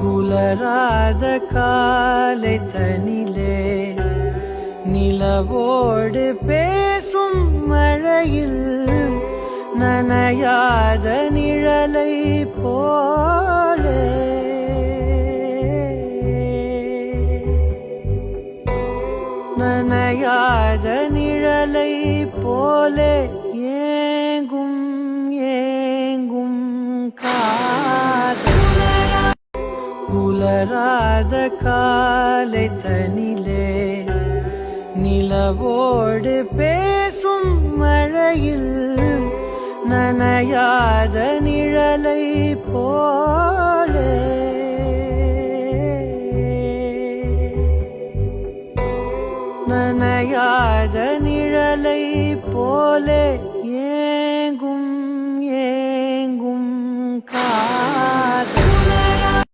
உலராத காலை தனிலே நிலவோடு பேசும் மழையில் நனையாத நிழலை போலே நனையாத நிழலை போலே ஏங்கும் ஏங்கும் காதல் உலராத காலை தனிலே நிலவோடு பேசும் மழையில் நனையாத நிழலை போலே நனையாத நிழலை போலே